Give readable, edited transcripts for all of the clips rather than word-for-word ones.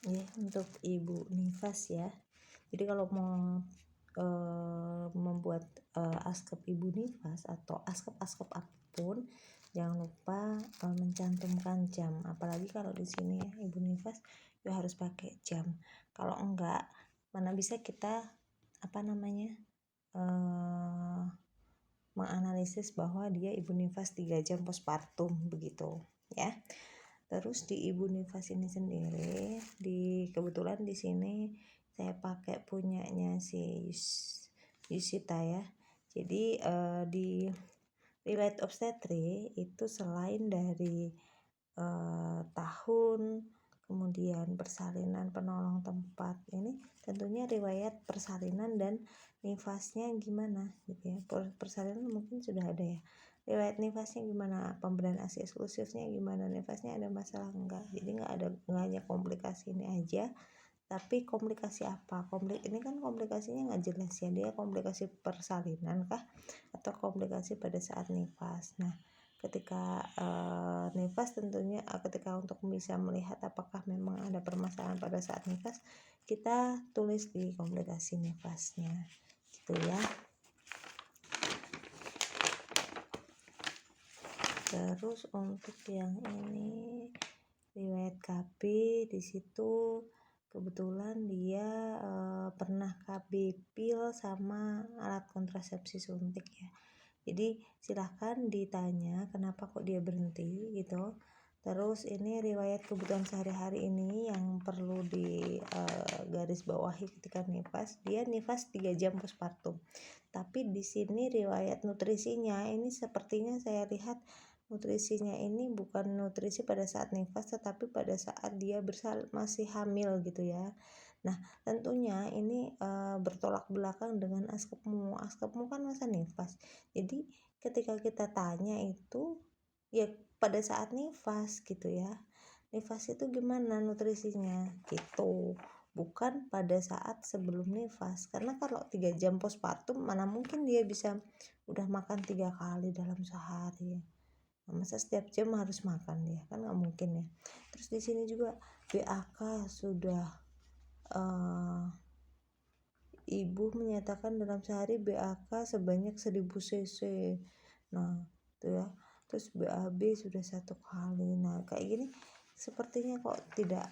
ya untuk ibu nifas ya. Jadi kalau mau membuat askep ibu nifas atau askep apapun, jangan lupa mencantumkan jam. Apalagi kalau di sini ya ibu nifas ya harus pakai jam. Kalau enggak, mana bisa kita menganalisis bahwa dia ibu nifas 3 jam postpartum begitu ya. Terus di ibu nifas ini sendiri, kebetulan di sini saya pakai punyanya si Yusita ya. Jadi di riwayat obstetri itu selain dari tahun, kemudian persalinan, penolong tempat, ini tentunya riwayat persalinan dan nifasnya gimana gitu ya. Persalinan mungkin sudah ada ya, riwayat nifasnya gimana, pemberian ASI eksklusifnya gimana, nifasnya ada masalah enggak. Jadi nggak hanya komplikasi ini aja, tapi komplikasi apa, ini kan komplikasinya nggak jelas ya, dia komplikasi persalinan kah atau komplikasi pada saat nifas. Nah ketika nifas tentunya ketika untuk bisa melihat apakah memang ada permasalahan pada saat nifas, kita tulis di komplikasi nifasnya gitu ya. Terus untuk yang ini riwayat KB, di situ kebetulan dia pernah KB pil sama alat kontrasepsi suntik ya. Jadi silahkan ditanya kenapa kok dia berhenti gitu. Terus ini riwayat kebutuhan sehari-hari ini yang perlu di garis bawahi ketika nifas. Dia nifas 3 jam postpartum. Tapi di sini riwayat nutrisinya ini sepertinya saya lihat nutrisinya ini bukan nutrisi pada saat nifas, tetapi pada saat dia masih hamil gitu ya. Nah tentunya ini bertolak belakang dengan askepmu kan masa nifas. Jadi ketika kita tanya itu ya pada saat nifas gitu ya, nifas itu gimana nutrisinya gitu, bukan pada saat sebelum nifas. Karena kalau 3 jam postpartum mana mungkin dia bisa udah makan 3 kali dalam sehari. Masa setiap jam harus makan dia, kan nggak mungkin ya. Terus di sini juga BAK sudah ibu menyatakan dalam sehari BAK sebanyak 1000 cc. Nah itu ya. Terus BAB sudah 1 kali. Nah kayak gini sepertinya kok tidak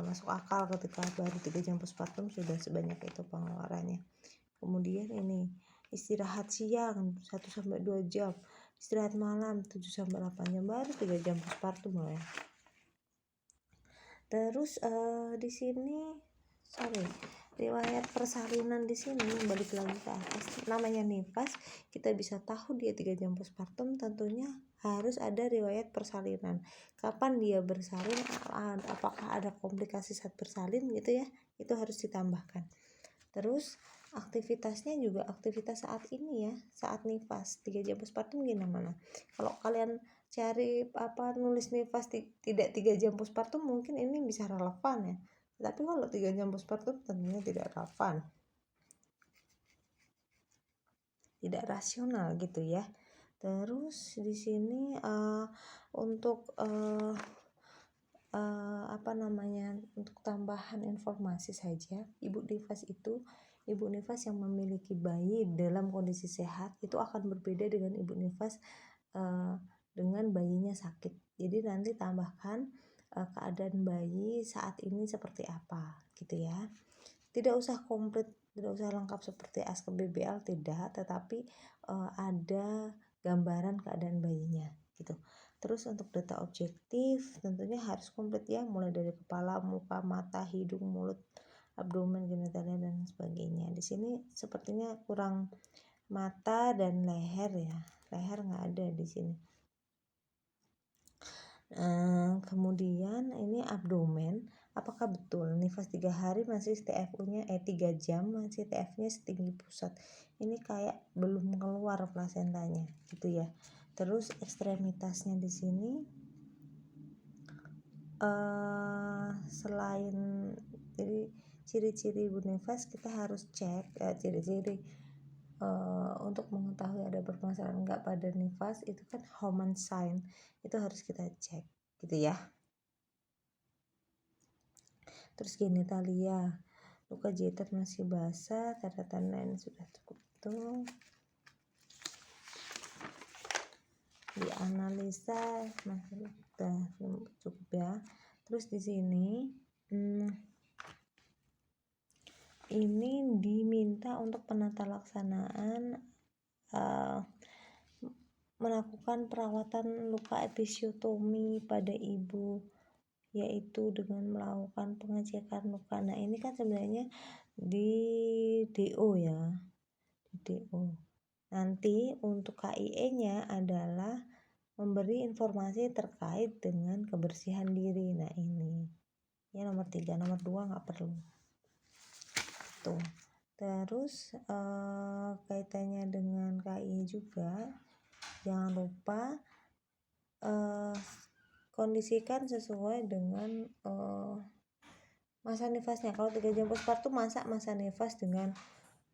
masuk akal ketika baru 3 jam postpartum sudah sebanyak itu pengeluarannya. Kemudian ini istirahat siang 1-2 jam, istirahat malam 7-8 jam, baru 3 jam postpartum loh ya. Terus di sini riwayat persalinan di sini balik lagi ke atas, namanya nifas kita bisa tahu dia 3 jam postpartum, tentunya harus ada riwayat persalinan. Kapan dia bersalin, apakah ada komplikasi saat bersalin gitu ya, itu harus ditambahkan. Terus aktivitasnya juga aktivitas saat ini ya, saat nifas 3 jam postpartum gimana. Kalau kalian cari nulis nifas tidak 3 jam postpartum mungkin ini bisa relevan ya, tapi kalau 3 jam postpartum tentunya tidak relevan, tidak rasional gitu ya. Terus di sini untuk untuk tambahan informasi saja, ibu nifas yang memiliki bayi dalam kondisi sehat itu akan berbeda dengan ibu nifas dengan bayinya sakit. Jadi nanti tambahkan keadaan bayi saat ini seperti apa gitu ya. Tidak usah komplit, tidak usah lengkap seperti askep BBL, tidak, tetapi ada gambaran keadaan bayinya gitu. Terus untuk data objektif tentunya harus komplit ya, mulai dari kepala, muka, mata, hidung, mulut, abdomen, genitalia dan sebagainya. Di sini sepertinya kurang mata dan leher ya, leher nggak ada di sini. Kemudian ini abdomen, apakah betul nifas 3 hari masih TFU-nya 3 jam masih TF-nya setinggi pusat. Ini kayak belum keluar plasentanya gitu ya. Terus ekstremitasnya di sini selain jadi ciri-ciri ibu nifas kita harus cek ciri-ciri untuk mengetahui ada permasalahan enggak pada nifas, itu kan Homan sign, itu harus kita cek gitu ya. Terus genitalia, luka jahitan masih basah, tanda-tanda ini sudah cukup tuh. Dianalisa, nah sudah cukup ya. Terus di sini ini diminta untuk penata laksanaan melakukan perawatan luka episiotomi pada ibu, yaitu dengan melakukan pengecekan luka. Nah ini kan sebenarnya di DO ya, di DO. Nanti untuk KIE-nya adalah memberi informasi terkait dengan kebersihan diri. Nah ini ya nomor 3, nomor 2 nggak perlu tuh. Terus kaitannya dengan KIE juga, jangan lupa kondisikan sesuai dengan masa nifasnya. Kalau 3 jam postpartum masa nifas dengan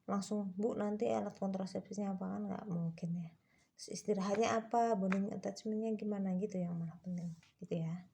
langsung bu nanti alat kontrasepsinya apa, kan nggak mungkin ya. Terus istirahatnya apa, bonding attachmentnya gimana gitu yang malah penting gitu ya.